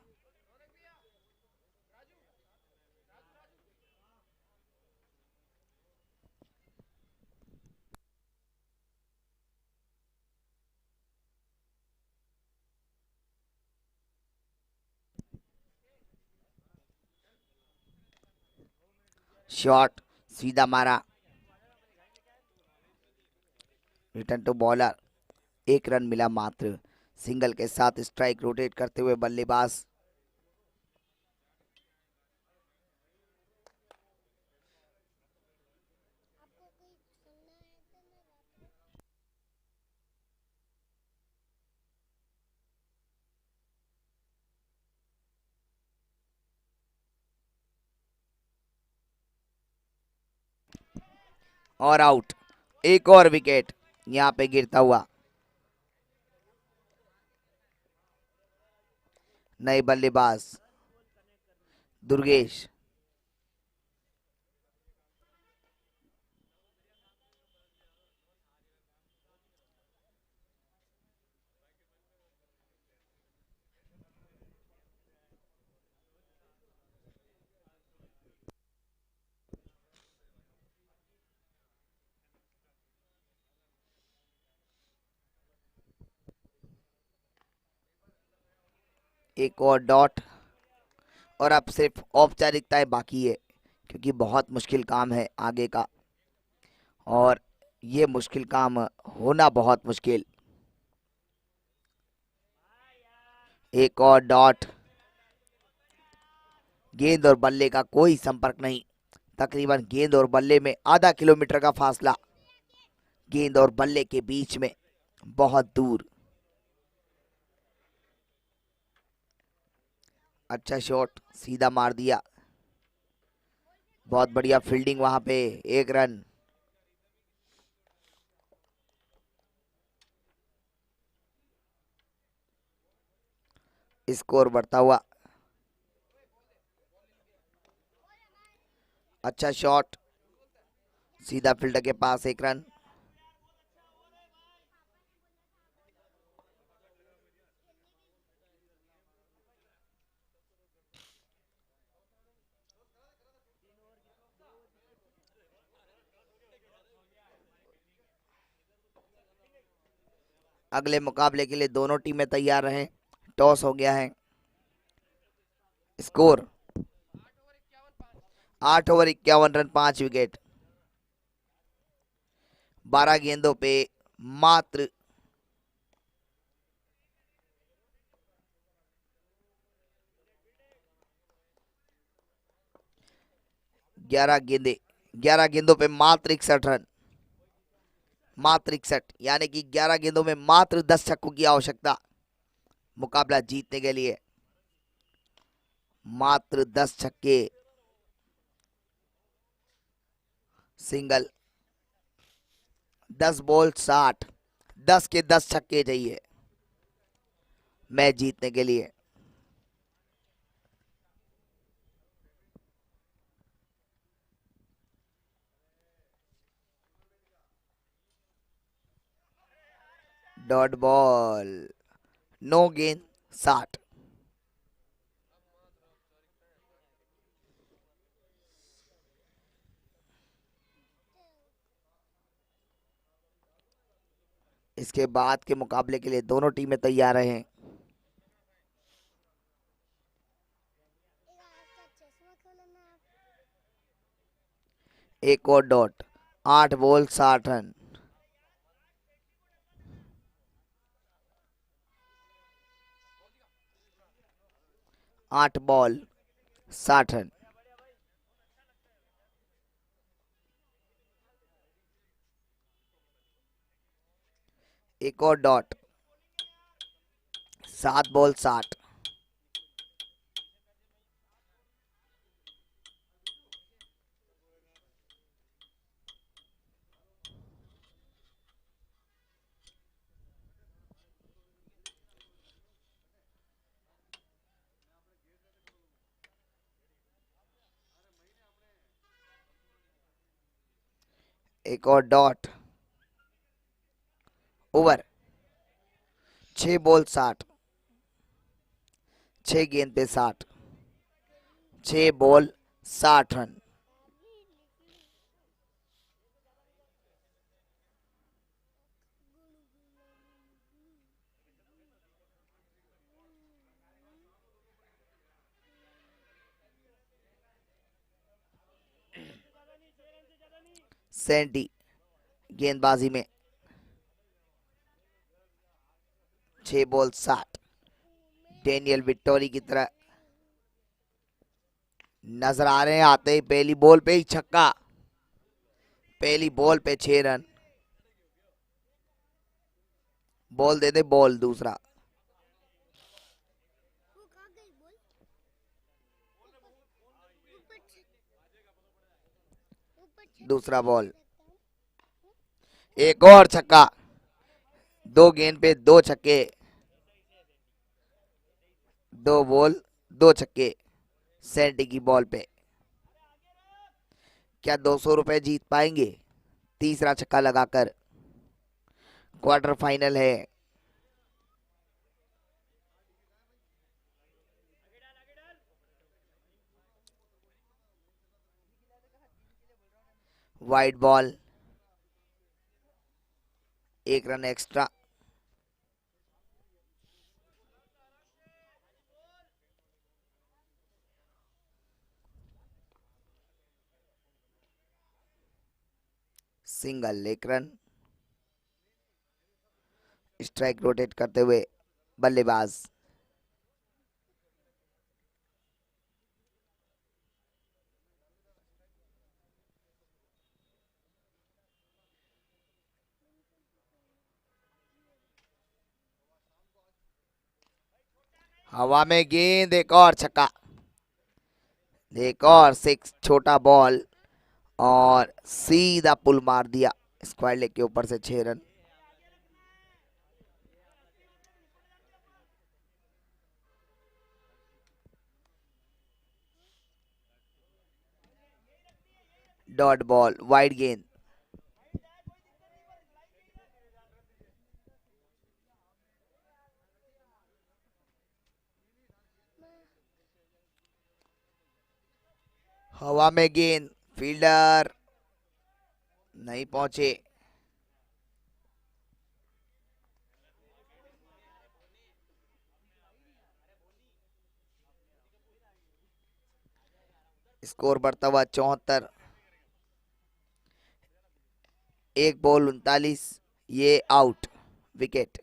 शॉट सीधा मारा, रिटर्न टू बॉलर, 1 रन मिला मात्र। सिंगल के साथ स्ट्राइक रोटेट करते हुए बल्लेबाज। और आउट, एक और विकेट यहां पे गिरता हुआ। नए बल्लेबाज दुर्गेश। एक और डॉट, और अब सिर्फ औपचारिकताएं बाकी है, क्योंकि बहुत मुश्किल काम है आगे का, और ये मुश्किल काम होना बहुत मुश्किल। एक और डॉट, गेंद और बल्ले का कोई संपर्क नहीं, तकरीबन गेंद और बल्ले में आधा किलोमीटर का फासला, गेंद और बल्ले के बीच में बहुत दूर। अच्छा शॉट, सीधा मार दिया, बहुत बढ़िया फील्डिंग वहां पे, 1 रन। स्कोर बढ़ता हुआ। अच्छा शॉट, सीधा फील्डर के पास, 1 रन। अगले मुकाबले के लिए दोनों टीमें तैयार रहें। टॉस हो गया है। Score 8 over 51 run, 5 wicket. 12 गेंदों पे मात्र 11 गेंदे, 11 गेंदों पे मात्र 61 रन, मात्र 61, यानी कि 11 गेंदों में मात्र 10 छक्कों की आवश्यकता, मुकाबला जीतने के लिए मात्र 10 छक्के। सिंगल, 10 बॉल 60, 10 के 10 छक्के चाहिए मैच जीतने के लिए। डॉट बॉल, नो गेंद, 60। इसके बाद के मुकाबले के लिए दोनों टीमें तैयार हैं। एक और dot. 8 ball 60 run. 8 ball 60 run. एक और डॉट। 7 बॉल 60। एक और डॉट। ओवर। 6 बॉल 60। 6 गेंद पे 60। 6 बॉल 60 रन। सैंडी गेंदबाजी में 6 बॉल 60। डेनियल विक्टोरी की तरह नजर आ रहे हैं। आते ही पहली बॉल पे ही छक्का। पहली बॉल पे 6 रन। बॉल दे दे बॉल दूसरा। दूसरा बॉल। एक और छक्का। 2 गेंद पे 2 छक्के। 2 बॉल 2 छक्के। सैंडी की बॉल पे। क्या 200 रुपए जीत पाएंगे तीसरा छक्का लगाकर? क्वार्टर फाइनल है। Wide ball. 1 run extra. Single 1 run. Strike rotate करते हुए बल्लेबाज। हवा में गेंद। एक और छक्का। एक और 6 छोटा बॉल और सीधा पुल मार दिया स्क्वायर लेग के ऊपर से 6 रन। डॉट बॉल वाइड गेंद। हवा में गेंद। फील्डर नहीं पहुंचे। स्कोर बढ़ता हुआ 74। 1 बॉल 39। ये आउट विकेट।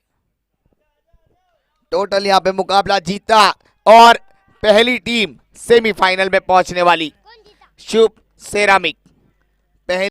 टोटल यहां पे मुकाबला जीता और पहली टीम सेमीफाइनल में पहुंचने वाली शुभ सेरामिक।